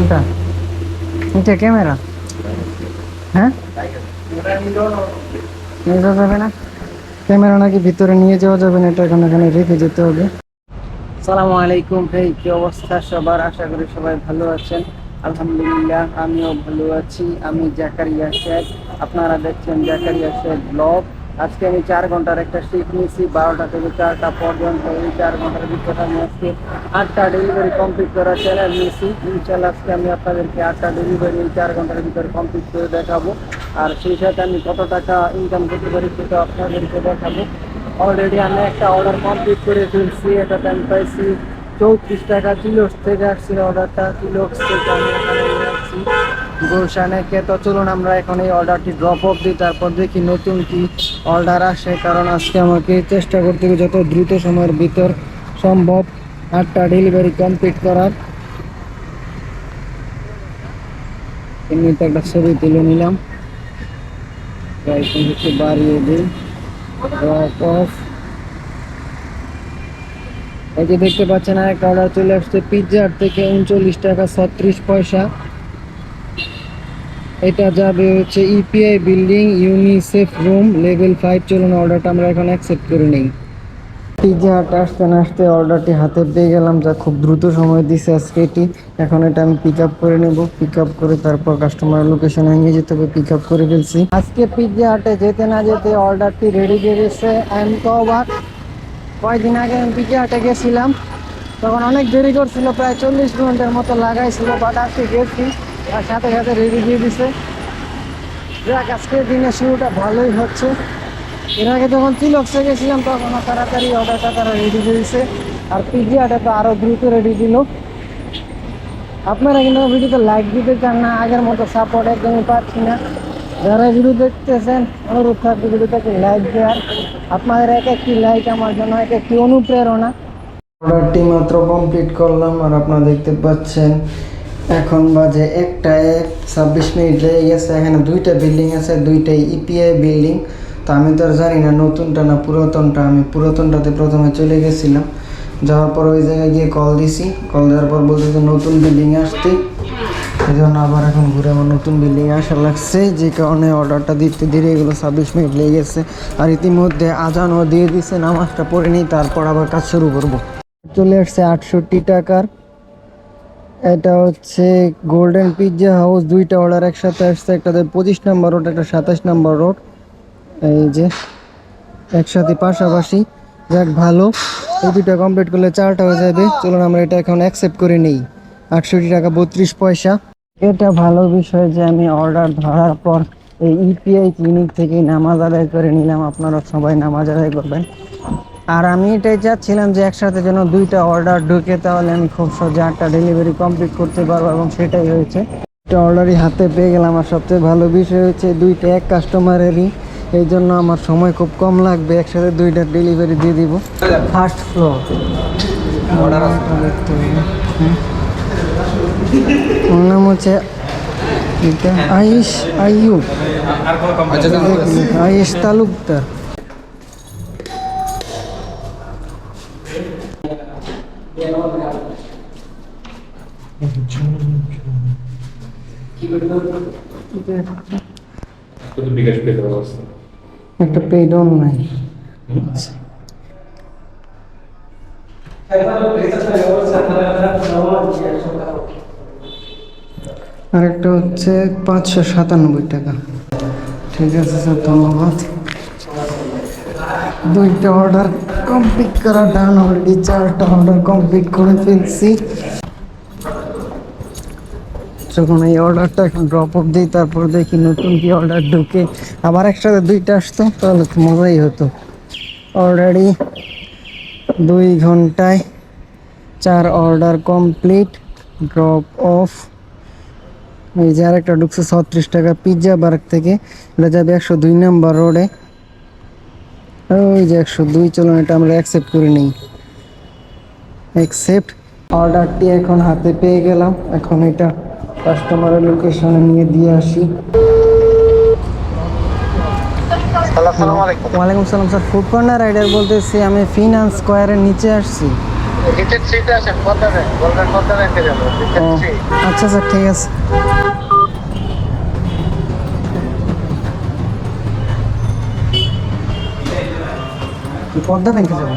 এটা এটা ক্যামেরা, হ্যাঁ নিয়ে যাওয়া যাবে না? ক্যামেরা নাকি ভিতরে নিয়ে যাওয়া যাবে না, এটা এখানে রেখে যেতে হবে। আসসালামু আলাইকুম ভাই, কি অবস্থা সবার? আশা করি সবাই ভালো আছেন। আলহামদুলিল্লাহ আমিও ভালো আছি। আমি জাকারিয়া শেখ, আপনারা দেখছেন জাকারিয়া শেখ ব্লগ। আজকে আমি 4 ঘন্টার একটা শিফট নিয়েছি, 12টা থেকে 4টা পর্যন্ত। এই 4 ঘন্টার ভিতরে আমি আজকে 8টা ডেলিভারি কমপ্লিট করার চ্যালেঞ্জ নিয়েছি। ইনশাল্লাহ আজকে আমি আপনাদেরকে 8টা ডেলিভারি এই 4 ঘন্টার ভিতরে কমপ্লিট করে দেখাবো। আর সেই সাথে আমি কত টাকা ইনকাম করতে পারি সেটা আপনাদেরকে দেখাবো। অলরেডি আমি একটা অর্ডার কমপ্লিট করে ফেলছি। এটাতে আমি পাইছি 34 টাকা। কিলোস থেকে আসছিল অর্ডারটা, কিলোস থেকে আমি এখানে নিয়ে আসছি গুলশানেকে। তো চলুন আমরা এখন এই অর্ডারটি ড্রপ অফ দিই, তারপর দেখি নতুন কি অর্ডার আসে। কারণ আজকে আমাকে চেষ্টা করতে হবে যত দ্রুত সময়ের ভিতর সম্ভব 8টা ডেলিভারি কমপ্লিট করার। এমনিতে একটা ছবি তুলে নিলাম, একটু বাড়িয়ে দিই। ড্রপ অফ, এই যে দেখতে পাচ্ছেন একটা অর্ডার চলে আসছে পিৎজা হাট থেকে 39 টাকা 36 পয়সা। এটা যাবে হচ্ছে EPI building, UNICEF room, level 5। চলুন অর্ডারটা আমরা এখন অ্যাকসেপ্ট করে নিই। পিৎজা হাট আসতে না আসতে অর্ডারটি হাতে পেয়ে গেলাম, যা খুব দ্রুত সময় দিচ্ছে আজকে এটি। এখন এটা আমি পিক আপ করে নেব, পিক আপ করে তারপর কাস্টমার লোকেশনে নিয়ে যেতে হবে। পিক আপ করে ফেলছি। আজকে পিৎজা হাটে যেতে না যেতে অর্ডারটি রেডি করে দিয়েছে। আমি তো অবাক, কয়েকদিন আগে আমি পিৎজা হাটে গেছিলাম, তখন অনেক দেরি করছিল, প্রায় 40 মিনিটের মতো লাগাইছিল। বাট আজকে গেছি আর সাথে সাথে রেডি দিয়ে দিছে। যাক, আজকের দিনে শুরুটা ভালোই হচ্ছে। এর আগে যখন তিলক্সে গেছিলাম তখন তাড়াতাড়ি অর্ডারটা তারা রেডি দিয়ে দিছে, আর পিৎজাটা তো আরও দ্রুত রেডি দিল। আপনারা কিন্তু ভিডিওতে লাইক দিতে চান না, আগের মতো সাপোর্ট একদমই পাচ্ছি না। যারা ভিডিও দেখতেছেন অনুরোধ থাকবে ভিডিওটাকে লাইক দেওয়ার। আপনাদের এক একটি লাইক আমার জন্য এক একটি অনুপ্রেরণা। অর্ডারটি মাত্র কমপ্লিট করলাম, আর আপনারা দেখতে পাচ্ছেন এখন বাজে 1:26 লেগে গেছে। এখানে 2টা বিল্ডিং আছে, 2টাই ইপিআই বিল্ডিং। তো আমি তো আর জানি না নতুনটা না পুরাতনটা। আমি পুরাতনটাতে প্রথমে চলে গেছিলাম, যাওয়ার পর ওই জায়গায় গিয়ে কল দিছি। কল দেওয়ার পর বলতে যে নতুন বিল্ডিংয়ে আসতে, এই জন্য আবার এখন ঘুরে আমার নতুন বিল্ডিংয়ে আসা লাগছে, যে কারণে অর্ডারটা দিতে দেরি এগুলো 26 মিনিট লেগে গেছে। আর ইতিমধ্যে আজানও দিয়ে দিচ্ছে, নামাজটা পড়ে নিই তারপর আবার কাজ শুরু করব। চলে আসছে 68 টাকার। এটা হচ্ছে গোল্ডেন পিৎজা হাউস। 2টা অর্ডার একসাথে আসছে, একটাতে 25 নম্বর রোড, একটা 27 নম্বর রোড। এই যে একসাথে পাশাপাশি। যাক ভালো, এই 2টা কমপ্লিট করলে 4টা হয়ে যাবে। চলুন আমরা এটা এখন অ্যাকসেপ্ট করে নিই। 68 টাকা 32 পয়সা। এটা ভালো বিষয় যে আমি অর্ডার ধরার পর এই ইপিআই ক্লিনিক থেকে নামাজ আদায় করে নিলাম। আপনারা সবাই নামাজ আদায় করবেন। আর আমি এটাই চাচ্ছিলাম যে একসাথে যেন 2টা অর্ডার ঢুকে, তাহলে আমি খুব সহজে 8টা ডেলিভারি কমপ্লিট করতে পারবো, এবং সেটাই হয়েছে। একটা অর্ডারই হাতে পেয়ে গেলাম। আর সবচেয়ে ভালো বিষয় হচ্ছে 2টা এক কাস্টমারেরই, এই জন্য আমার সময় খুব কম লাগবে, একসাথে 2টা ডেলিভারি দিয়ে দিব। ফার্স্ট ফ্লোর অর্ডার দেখতে হবে। ওর নাম হচ্ছে আয়ুষ আইয়ুব, আয়ুষ তালুকদার। একটা পেড অনলাইন আর একটা হচ্ছে 597 টাকা। ঠিক আছে স্যার, ধন্যবাদ। 2টা অর্ডার কমপ্লিট করা ডান। অলরেডি 4টা অর্ডার কমপ্লিট করে ফেলছি। যখন এই অর্ডারটা এখন ড্রপ অফ দিই, তারপর দেখি নতুন কি অর্ডার ঢুকে। আবার একসাথে 2টা আসতো তাহলে তো মজাই হতো। অলরেডি 2 ঘন্টায় 4 অর্ডার কমপ্লিট, ড্রপ অফ। এই যে আরেকটা ঢুকছে 36 টাকা পিৎজা বার্গ থেকে। এটা যাবে 102 নম্বর রোডে। ওই যে 102। চলুন এটা আমরা অ্যাকসেপ্ট করে নিই। অ্যাকসেপ্ট। অর্ডারটি এখন হাতে পেয়ে গেলাম, এখন এটা কাস্টমারের লোকেশনে নিয়ে দিয়ে আসি। ওয়ালাইকুম সালাম স্যার, ফুড কর্নার রাইডার বলতেছি। আমি ফিনান্স স্কোয়ারের নিচে আসছি। রিসেট সিটে আসেন, পদ্মা ব্যাংক, গোল্ডেন পদ্মা ব্যাংকে যাবো। আচ্ছা স্যার, ঠিক আছে। পদ্মা ব্যাংকে যাবো।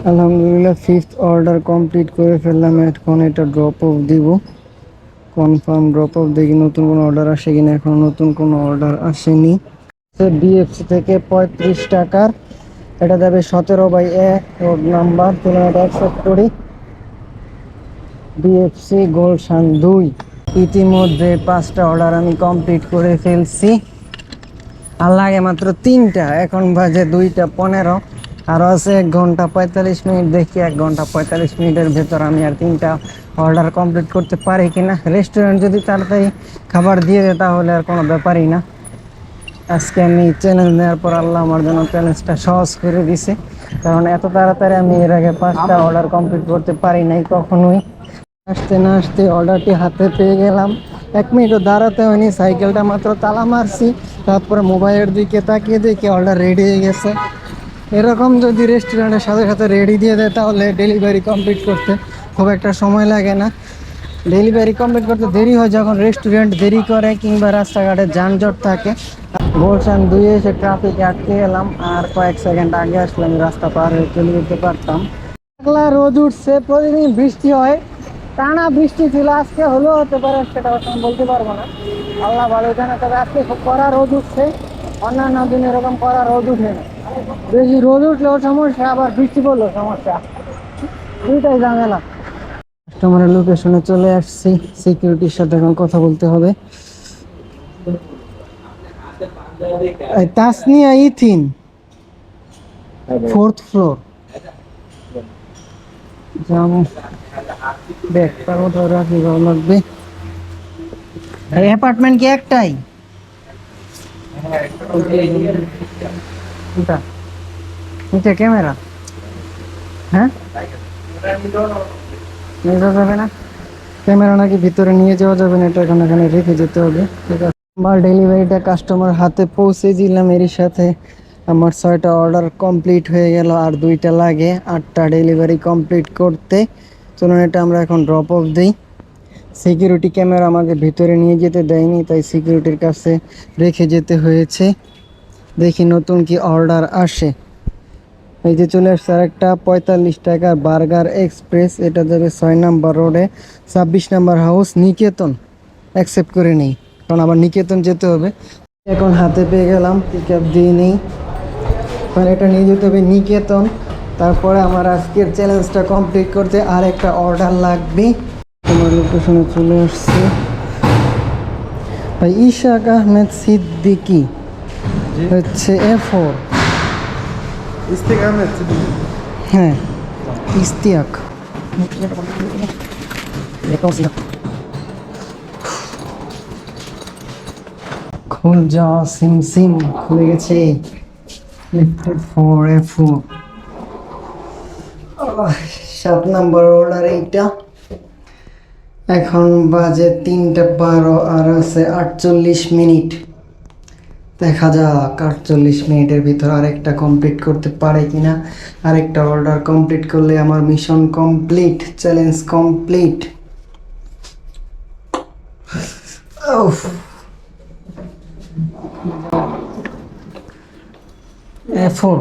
আলহামদুলিল্লাহ, ফিফথ অর্ডার কমপ্লিট করে ফেললাম। এখন এটা ড্রপ অফ দিব, কনফার্ম ড্রপ অফ। দেখি নতুন কোনো অর্ডার আসে কিনা। এখন নতুন কোনো অর্ডার আসেনি। বিএফসি থেকে 35 টাকার, এটা যাবে 17/1 রোড নাম্বার। চলুন এটা অ্যাকসেপ্ট করি। বিএফসি গুলশান 2। ইতিমধ্যে 5টা অর্ডার আমি কমপ্লিট করে ফেলছি, আর লাগে মাত্র 3টা। এখন বাজে 2:15, আরও আছে 1 ঘন্টা 45 মিনিট। দেখি 1 ঘন্টা 45 মিনিটের ভেতর আমি আর 3টা অর্ডার কমপ্লিট করতে পারি কিনা। রেস্টুরেন্ট যদি তাড়াতাড়ি খাবার দিয়ে দেয় তাহলে আর কোনো ব্যাপারই না। আজকে আমি চ্যালেঞ্জ নেওয়ার পর আল্লাহ আমার জন্য চ্যালেঞ্জটা সহজ করে দিছে, কারণ এত তাড়াতাড়ি আমি এর আগে 5টা অর্ডার কমপ্লিট করতে পারি নাই কখনোই। আসতে না আসতে অর্ডারটি হাতে পেয়ে গেলাম। 1 মিনিটও দাঁড়াতে হয়নি, সাইকেলটা মাত্র তালা মারছি, তারপরে মোবাইলের দিকে তাকিয়ে দেখি অর্ডার রেডি হয়ে গেছে। এরকম যদি রেস্টুরেন্টের সাথে সাথে রেডি দিয়ে দেয় তাহলে ডেলিভারি কমপ্লিট করতে খুব একটা সময় লাগে না। ডেলিভারি কমপ্লিট করতে দেরি হয় যখন রেস্টুরেন্ট দেরি করে কিংবা রাস্তাঘাটে যানজট থাকে। গুলশান 2 এসে ট্রাফিকে আটকে গেলাম, আর কয়েক সেকেন্ড আগে আসলে আমি রাস্তা পার হয়ে চলে যেতে পারতাম। রোদ উঠছে, প্রতিদিন বৃষ্টি হয়, টানা বৃষ্টি ছিল, আজকে হলেও হতে পারে, সেটা আমি বলতে পারবো না, আল্লাহ ভালো জানে। তবে আজকে খুব কড়া রোদ উঠছে, অন্যান্য দিন এরকম কড়া রোদ উঠে না। বেশি রোদ উঠলেও সমস্যা, আবার বৃষ্টি পড়লেও সমস্যা, দুইটাই ঝামেলা। কাস্টমারের লোকেশনে চলে আসছি, সিকিউরিটির সাথে এখন কথা বলতে হবে। তাসনিয়া ইথিন, 4th ফ্লোর। যাবো, ব্যাগটা কোথাও রাখি, ভালো লাগবে। এই অ্যাপার্টমেন্ট কি একটাই? এটা ক্যামেরা, হ্যাঁ নিয়ে যাওয়া যাবে না? ক্যামেরা নাকি ভিতরে নিয়ে যাওয়া যাবে না, এটা এখানে রেখে যেতে হবে। ঠিক আছে, আমার ডেলিভারিটা কাস্টমার হাতে পৌঁছে দিলাম। এর সাথে আমার 6টা অর্ডার কমপ্লিট হয়ে গেল, আর 2টা লাগে 8টা ডেলিভারি কমপ্লিট করতে। চলুন এটা আমরা এখন ড্রপ অফ দিই। সিকিউরিটি ক্যামেরা আমাকে ভিতরে নিয়ে যেতে দেয়নি, তাই সিকিউরিটির কাছে রেখে যেতে হয়েছে। দেখি নতুন কি অর্ডার আসে। এই যে চলে আসছে আরেকটা 45 টাকার বার্গার এক্সপ্রেস, এটা যাবে 6 নাম্বার রোডে, 26 নাম্বার হাউস, নিকেতন। অ্যাকসেপ্ট করে নেই, কারণ আবার নিকেতন যেতে হবে। এখন হাতে পেয়ে গেলাম, পিক আপ দিয়ে নেই, কারণ এটা নিয়ে যেতে হবে নিকেতন। তারপরে আমার আজকের চ্যালেঞ্জটা কমপ্লিট করতে আর একটা অর্ডার লাগবে। তোমার লোকেশনে চলে আসছে ভাই, ইশাক আহমেদ সিদ্দিকি, হচ্ছে A4। হ্যাঁ, ইস্তিয়াক। খুল যা, সিম সিম খুলে গেছে। লিফটেড 4A4, 7 নাম্বার অর্ডার এইটা। এখন বাজে 3:12, আর আছে 48 মিনিট। দেখা যাক 48 মিনিটের ভিতর আরেকটা কমপ্লিট করতে পারে কিনা। আরেকটা অর্ডার কমপ্লিট করলে আমার mission complete, challenge complete. A4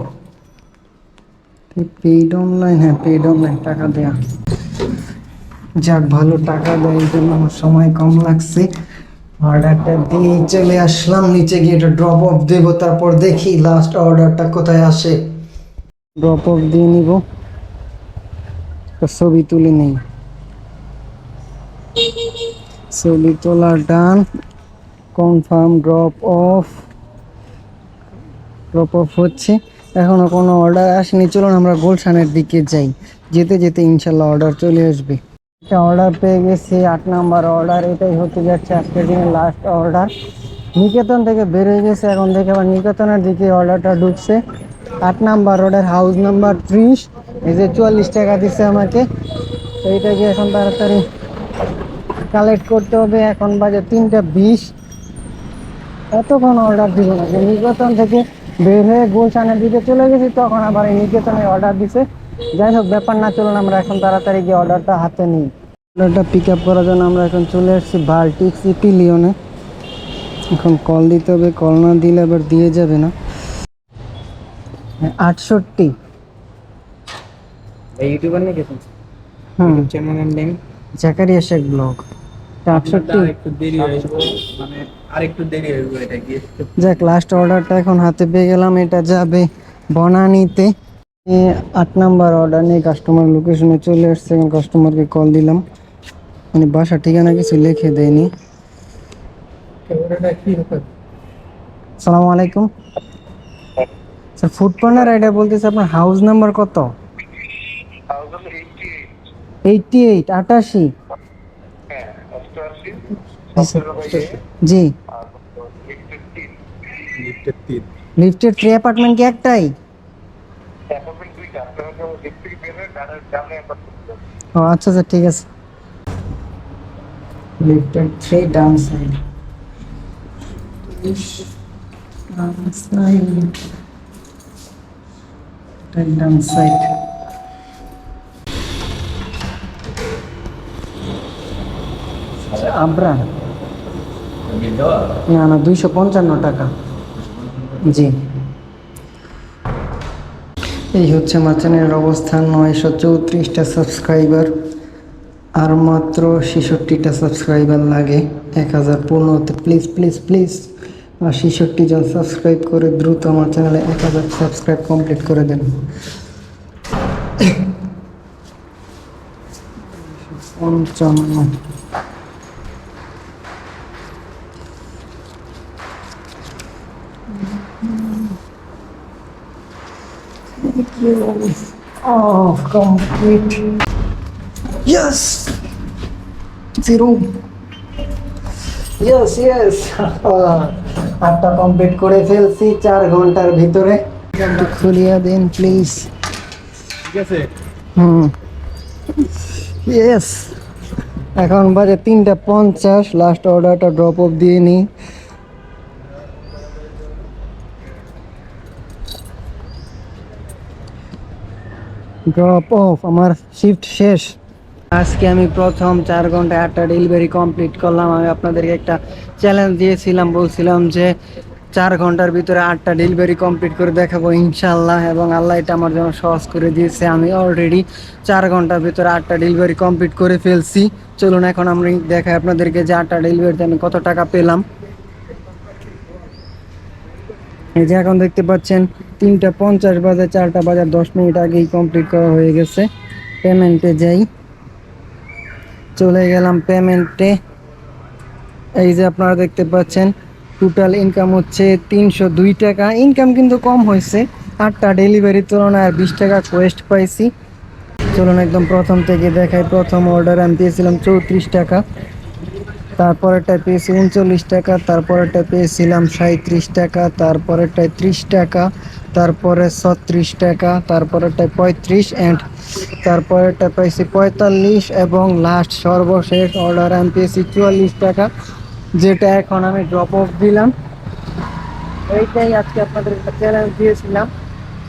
paid online, হ্যাঁ পেইড অনলাইন, টাকা দেয়া। যাক, ভালো টাকা দেয়, এই জন্য আমার সময় কম লাগছে। অর্ডারটা দিয়ে চলে আসলাম নিচে, গিয়ে এটা ড্রপ অফ দেবো, তারপর দেখি লাস্ট অর্ডারটা কোথায় আসে। ড্রপ অফ দিয়ে নিব, ছবি তুলে নেই। ছবি তোলা done, confirm drop off. Drop off হচ্ছে, এখনো কোনো অর্ডার আসেনি। চলুন আমরা গুলশানের দিকে যাই, যেতে যেতে ইনশাল্লাহ অর্ডার চলে আসবে। একটা অর্ডার পেয়ে গেছি, 8 নাম্বার অর্ডার। এটাই হতে যাচ্ছে আজকের দিনের লাস্ট অর্ডার। নিকেতন থেকে বের হয়ে গেছে, এখন দেখে আবার নিকেতনের দিকে অর্ডারটা ঢুকছে। 8 নাম্বার রোডের হাউস নাম্বার 30। এই যে 44 টাকা দিচ্ছে আমাকে, এইটাকে এখন তাড়াতাড়ি কালেক্ট করতে হবে। এখন বাজে 3:20, এতক্ষণ অর্ডার দিব না, যে নিকেতন থেকে বের হয়ে গুলশানের দিকে চলে গেছি, তখন আবার এই নিকেতনে অর্ডার দিছে। যাই হোক, ব্যাপার না, চলুন আমরা এখন তাড়াতাড়ি গিয়ে অর্ডারটা হাতে নিই। অর্ডারটা পিক আপ করার জন্য আমরা এখন চলে এসেছি বাল্টিক সিটি লিওনে। এখন কল দিতে হবে, কল না দিলে আবার দিয়ে যাবে না। 68। ইউটিউবার নাকি তুমি? হুম, চ্যানেলের নেম জাকারিয়া শেখ ব্লগ। 68। একটু দেরি হয়ে মানে আরেকটু দেরি হয়ে এটা গিয়ে। যাক, লাস্ট অর্ডারটা এখন হাতে পেয়ে গেলাম। এটা যাবে বনানীতে। 8 নাম্বার অর্ডার নিয়ে কাস্টমার লোকেশনে চলে আসছে। এখন কাস্টমারকে কল দিলাম, মানে বাসা ঠিকানা কিছু লিখে দেয়নি। সালামু আলাইকুম স্যার, ফুড কর্নার আইডিয়া বলতেছে, আপনার হাউস নাম্বার কত? 88, 88। জি, লিফটের 3 অ্যাপার্টমেন্ট কি একটাই? ও আচ্ছা স্যার, ঠিক আছে। লিফটের 3 ডাউন সাইড। Down side. আবরা না না, 255 টাকা। জি, এই হচ্ছে আমার চ্যানেলের অবস্থান। 934টা সাবস্ক্রাইবার, আর মাত্র 66টা সাবস্ক্রাইবার লাগে 1000 পূর্ণ হতে। প্লিজ প্লিজ প্লিজ, আর 66 জন সাবস্ক্রাইব করে দ্রুত আমার চ্যানেলে 1000 সাবস্ক্রাইব কমপ্লিট করে দেন। 55। Oh, complete. Yes. 0. Yes, yes. 8টা কমপ্লিট করে ফেলছি 4 ঘন্টার ভিতরে। একটু খুলিয়ে দিন প্লিজ। ঠিক আছে। ইয়েস, এখন বাজে 3:50। লাস্ট অর্ডারটা ড্রপ অফ দিয়ে নিই। ড্রপ অফ, আমার শিফট শেষ। আজকে আমি প্রথম 4 ঘন্টায় 8টা ডেলিভারি কমপ্লিট করলাম। আমি আপনাদেরকে একটা চ্যালেঞ্জ দিয়েছিলাম, বলছিলাম যে 4 ঘন্টার ভিতরে 8টা ডেলিভারি কমপ্লিট করে দেখাবো ইনশাল্লাহ, এবং আল্লাহ এটা আমার জন্য সহজ করে দিয়েছে। আমি অলরেডি 4 ঘন্টার ভিতরে 8টা ডেলিভারি কমপ্লিট করে ফেলছি। চলুন এখন আমি দেখাই আপনাদেরকে যে 8টা ডেলিভারিতে আমি কত টাকা পেলাম। এই যে এখন দেখতে পাচ্ছেন 3:50 বাজে, 4টা বাজার 10 মিনিট আগেই কমপ্লিট করা হয়ে গেছে। পেমেন্টে যাই, চলে গেলাম পেমেন্টে। এই যে আপনারা দেখতে পাচ্ছেন টোটাল ইনকাম হচ্ছে 302 টাকা। ইনকাম কিন্তু কম হয়েছে, 8টা ডেলিভারির তুলনায় 20 টাকা কোয়েস্ট পাইছি। চলুন একদম প্রথম থেকে দেখাই। প্রথম অর্ডার আমি পেয়েছিলাম 34 টাকা, তারপরেরটা পেয়েছি 39 টাকা, তারপরেরটা পেয়েছিলাম 37 টাকা, তারপরেরটায় 30 টাকা, তারপরে 36 টাকা, তারপরেরটায় 35, অ্যান্ড তারপরেরটা পেয়েছি 45, এবং লাস্ট সর্বশেষ অর্ডার আমি পেয়েছি 44 টাকা, যেটা এখন আমি ড্রপ অফ দিলাম। এইটাই আজকে আপনাদের একটা চ্যালেঞ্জ দিয়েছিলাম,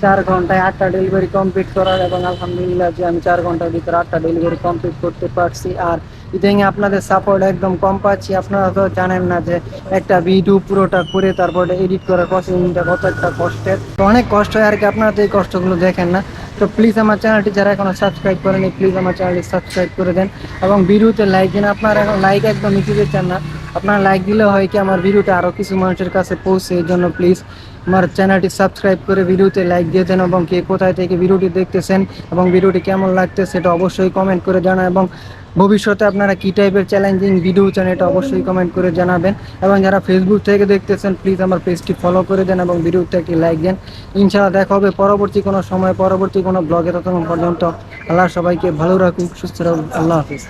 4 ঘন্টায় 8টা ডেলিভারি কমপ্লিট করার, এবং আলহামদুলিল্লাহ যে আমি 4 ঘন্টার ভিতরে 8টা ডেলিভারি কমপ্লিট করতে পারছি। আর ইদানিং আপনাদের সাপোর্ট একদম কম পাচ্ছি। আপনারা তো জানেন না যে একটা ভিডিও পুরোটা করে তারপরে এডিট করার প্রসেসিংটা কত একটা কষ্টের, তো অনেক কষ্ট হয় আর কি। আপনারা তো এই কষ্টগুলো দেখেন না। তো প্লিজ আমার চ্যানেলটি যারা এখনো সাবস্ক্রাইব করেনি, প্লিজ আমার চ্যানেলটি সাবস্ক্রাইব করে দেন, এবং ভিডিওতে লাইক দিন। আপনারা এখন লাইক একদম নিতে দিচ্ছেন না। আপনারা লাইক দিলে হয় কি আমার ভিডিওটা আরও কিছু মানুষের কাছে পৌঁছে। এই জন্য প্লিজ আমার চ্যানেলটি সাবস্ক্রাইব করে ভিডিওতে লাইক দিয়ে দেন, এবং কে কোথায় থেকে ভিডিওটি দেখতেছেন এবং ভিডিওটি কেমন লাগছে সেটা অবশ্যই কমেন্ট করে জানান, এবং ভবিষ্যতে আপনারা কী টাইপের চ্যালেঞ্জিং ভিডিও চান এটা অবশ্যই কমেন্ট করে জানাবেন। এবং যারা ফেসবুক থেকে দেখতেছেন প্লিজ আমার পেজটি ফলো করে দেন এবং ভিডিওতে একটি লাইক দেন। ইনশাআল্লাহ দেখা হবে পরবর্তী কোনো সময়, পরবর্তী কোনো ব্লগে। ততক্ষণ পর্যন্ত আল্লাহ সবাইকে ভালো রাখুক, সুস্থ রাখুক। আল্লাহ হাফিজ।